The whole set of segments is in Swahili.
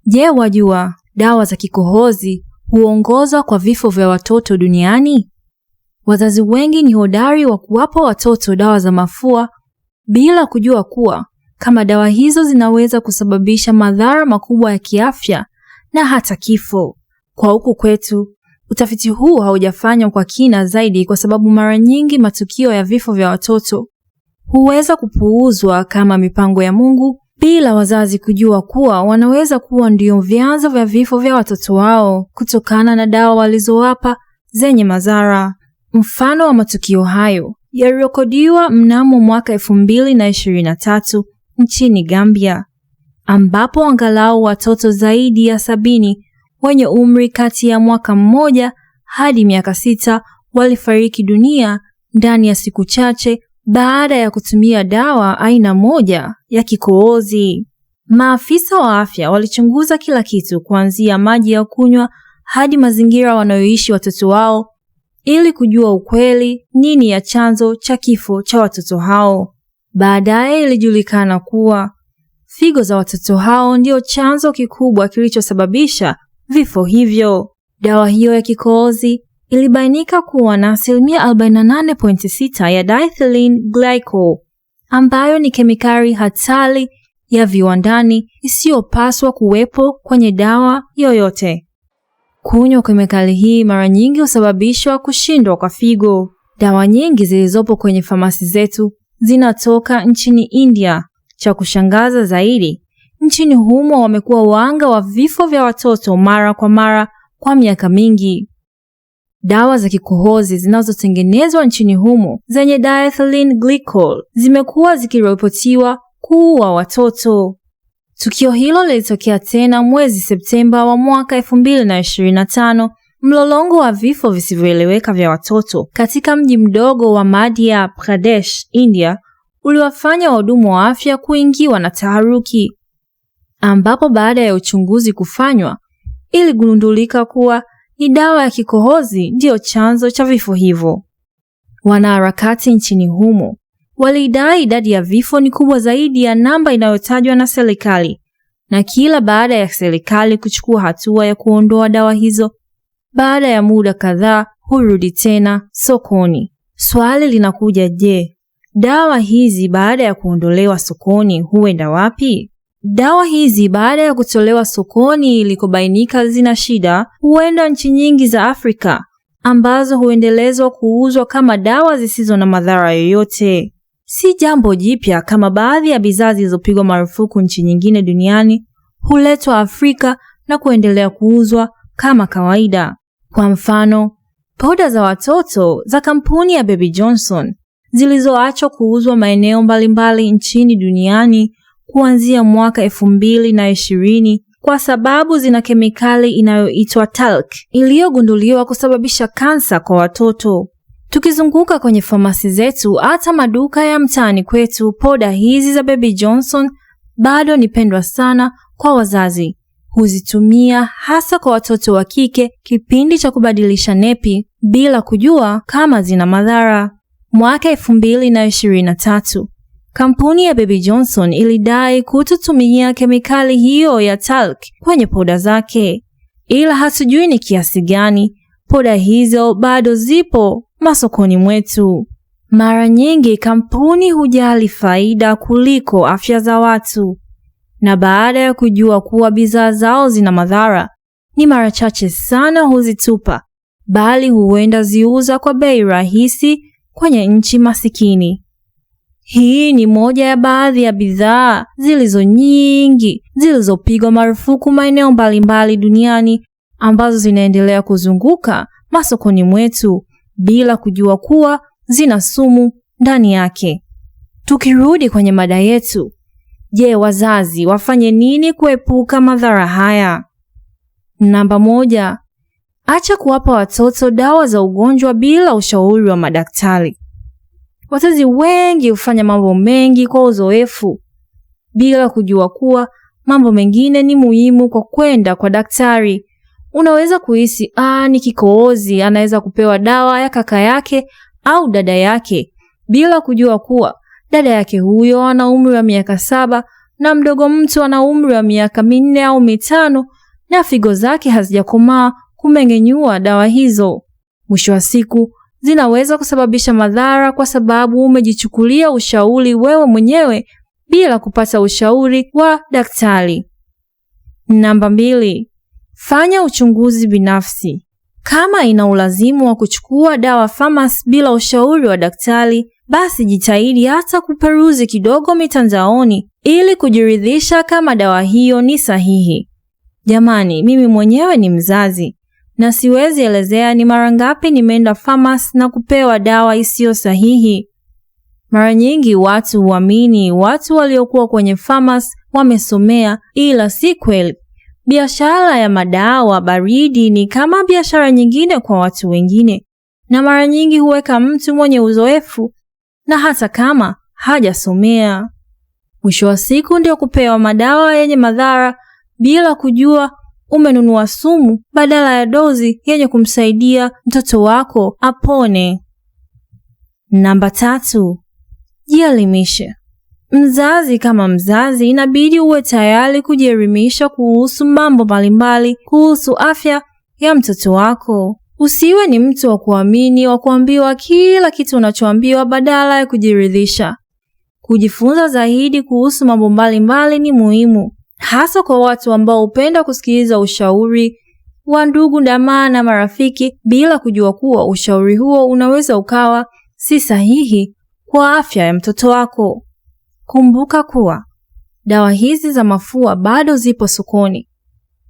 Je, wajua dawa za kikohozi huongoza kwa vifo vya watoto duniani? Wazazi wengi ni hodari wa kuwapa watoto dawa za mafua bila kujua kuwa kama dawa hizo zinaweza kusababisha madhara makubwa ya kiafya na hata kifo. Kwa huku kwetu, utafiti huu haujafanywa kwa kina zaidi kwa sababu mara nyingi matukio ya vifo vya watoto huweza kupuuzwa kama mipango ya Mungu bila wazazi kujua kuwa wanaweza kuwa ndio vyanzo vya vifo vya watoto wao kutokana na dawa walizowapa zenye madhara. Mfano wa matukio hayo yalirekodiwa mnamo mwaka 2023 nchini Gambia, ambapo angalau watoto zaidi ya 70 wenye umri kati ya mwaka 1 hadi miaka 6 walifariki dunia ndani ya siku chache baada ya kutumia dawa aina moja ya kikohozi. Maafisa wa afya walichunguza kila kitu kuanzia maji ya kunywa hadi mazingira wanayoishi watoto wao ili kujua ukweli nini ya chanzo cha kifo cha watoto hao. Baadaye ilijulikana kuwa figo za watoto hao ndio chanzo kikubwa kilichosababisha vifo hivyo. Dawa hiyo ya kikohozi ilibainika kuwa na 48.6% ya diethylene glycol, ambayo ni kemikali hatari ya viwandani isiyopaswa kuwepo kwenye dawa yoyote. Kunywa kemikali hii mara nyingi husababishwa kushindwa kwa figo. Dawa nyingi zilizopo kwenye famasi zetu zinatoka nchini India. Cha kushangaza zaidi, nchini humo wamekuwa wahanga wa vifo vya watoto mara kwa mara kwa miaka mingi. Dawa za kikohozi zinazotengenezwa nchini humo zenye diethylene glycol zimekuwa zikiripotiwa kuua watoto. Tukio hilo lilitokea tena mwezi Septemba wa mwaka 2025, mlolongo wa vifo visivyoeleweka vya watoto katika mji mdogo wa Madhya Pradesh, India, uliwafanya wahudumu wa afya kuingiwa na taharuki, ambapo baada ya uchunguzi kufanywa iligundulika kuwa ni dawa ya kikohozi ndiyo chanzo cha vifo hivyo. Wanaharakati nchini humo walidai idadi ya vifo ni kubwa zaidi ya namba inayotajwa na serikali, na kila baada ya serikali kuchukua hatua ya kuondoa dawa hizo, baada ya muda kadhaa hurudi tena sokoni. Swali linakuja, je, dawa hizi baada ya kuondolewa sokoni huenda wapi? Dawa hizi baada ya kutolewa sokoni ilikobainika zina shida, huenda nchi nyingi za Afrika ambazo huendelezwa kuuzwa kama dawa zisizo na madhara yoyote. Si jambo jipya kama baadhi ya bidhaa zilizopigwa marufuku nchi nyingine duniani huletwa Afrika na kuendelea kuuzwa kama kawaida. Kwa mfano, poda za watoto za kampuni ya Baby Johnson zilizoachwa kuuzwa maeneo mbalimbali nchini duniani kuanzia mwaka 2020 kwa sababu zina kemikali inayoitwa talc iliyogunduliwa kusababisha kansa kwa watoto. Tukizunguka kwenye famasi zetu hata maduka ya mtaani kwetu, poda hizi za Baby Johnson bado ni pendwa sana kwa wazazi. Huzitumia hasa kwa watoto wa kike kipindi cha kubadilisha nepi bila kujua kama zina madhara. Mwaka 2023, kampuni ya Baby Johnson ilidai kutotumia kemikali hiyo ya talc kwenye poda zake, ila hatujui ni kiasi gani poda hizo bado zipo masokoni mwetu. Mara nyingi kampuni hujali faida kuliko afya za watu, na baada ya kujua kuwa bidhaa zao zina madhara, ni mara chache sana huzitupa, bali huenda ziuza kwa bei rahisi kwenye nchi masikini. Hii ni moja ya baadhi ya bidhaa zilizopigwa marufuku maeneo mbalimbali duniani ambazo zinaendelea kuzunguka masokoni mwetu bila kujua kuwa zina sumu ndani yake. Tukirudi kwenye mada yetu, je, wazazi wafanye nini kuepuka madhara haya? Namba 1, acha kuwapa watoto dawa za ugonjwa bila ushauri wa madaktari. Wazazi wengi hufanya mambo mengi kwa uzoefu bila kujua kuwa mambo mengine ni muhimu kwa kwenda kwa daktari. Unaweza kuhisi ni kikohozi, anaweza kupewa dawa ya kaka yake au dada yake bila kujua kuwa dada yake huyo ana umri wa miaka 7 na mdogo mtu ana umri wa miaka 4 au 5 na figo zake hazijakomaa kumeng'enyua dawa hizo. Mwisho wa siku zinaweza kusababisha madhara kwa sababu umejichukulia ushauri wewe mwenyewe bila kupata ushauri wa daktari. Namba 2. Fanya uchunguzi binafsi. Kama ina ulazimu wa kuchukua dawa pharmacy bila ushauri wa daktari, basi jitahidi hata kuperuzi kidogo mitandaoni ili kujiridhisha kama dawa hiyo ni sahihi. Jamani, mimi mwenyewe ni mzazi na siwezi elezea ni mara ngapi nimeenda pharmacy na kupewa dawa isiyo sahihi. Mara nyingi watu huamini watu waliokuwa kwenye pharmacy wamesomea, ila si kweli. Biashara ya madawa baridi ni kama biashara nyingine kwa watu wengine, na mara nyingi huweka mtu mwenye uzoefu na hata kama hajasomea. Mwisho wa siku ndio kupewa madawa yenye madhara bila kujua umenunua sumu badala ya dozi yenye kumsaidia mtoto wako apone. Namba 3. Jielimishe. Mzazi kama mzazi inabidi uwe tayari kujielimisha kuhusu mambo mbalimbali kuhusu afya ya mtoto wako. Usiwe ni mtu wa kuamini wa kuambiwa kila kitu unachoambiwa badala ya kujiridhisha. Kujifunza zaidi kuhusu mambo mbalimbali ni muhimu, hasa kwa watu ambao hupenda kusikiliza ushauri wa ndugu, jamaa na marafiki bila kujua kuwa ushauri huo unaweza ukawa si sahihi kwa afya ya mtoto wako. Kumbuka kuwa dawa hizi za mafua bado zipo sokoni.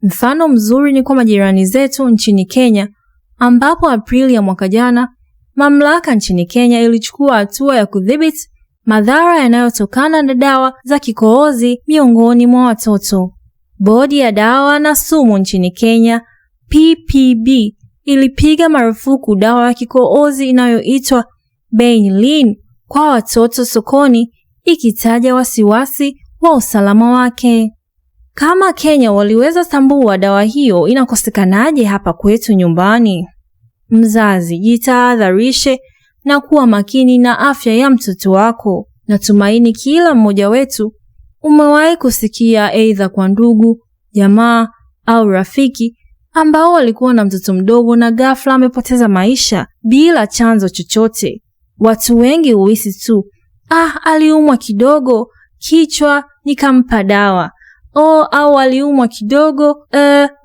Mfano mzuri ni kwa majirani zetu nchini Kenya, ambapo Aprili ya mwaka jana mamlaka nchini Kenya ilichukua hatua ya kudhibiti madhara yanayotokana na dawa za kikohozi miongoni mwa watoto. Bodi ya dawa na sumu nchini Kenya, PPB, ilipiga marufuku dawa ya kikohozi inayoitwa Benylin kwa watoto sokoni, ikitaja wasiwasi wa usalama wake. Kama Kenya waliweza tambua dawa hiyo, inakosekanaje hapa kwetu nyumbani? Mzazi, jitahadharishe na kuwa makini na afya ya mtoto wako. Natumaini kila mmoja wetu umewahi kusikia aidha kwa ndugu, jamaa au rafiki ambao walikuwa na mtoto mdogo na ghafla amepoteza maisha bila chanzo chochote. Watu wengi huhisi tu, aliumwa kidogo kichwa nikampa dawa. Au aliumwa kidogo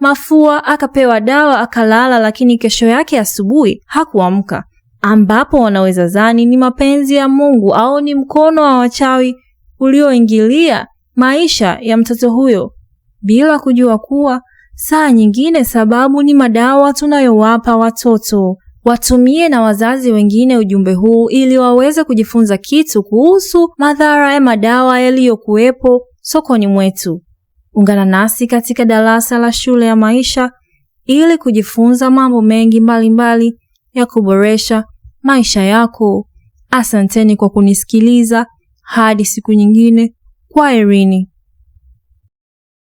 mafua akapewa dawa akalala, lakini kesho yake asubuhi hakuamka, ambapo wanaweza zani ni mapenzi ya Mungu au ni mkono wa wachawi ulioingilia maisha ya mtoto huyo, bila kujua kuwa saa nyingine sababu ni madawa tunayowapa watoto. Watumie na wazazi wengine ujumbe huu ili waweze kujifunza kitu kuhusu madhara ya madawa yaliyokuwepo sokoni mwetu. Ungana nasi katika darasa la Shule ya Maisha ili kujifunza mambo mengi mbalimbali ya kuboresha maisha yako. Asanteni kwa kunisikiliza. Hadi siku nyingine. Kwaherini.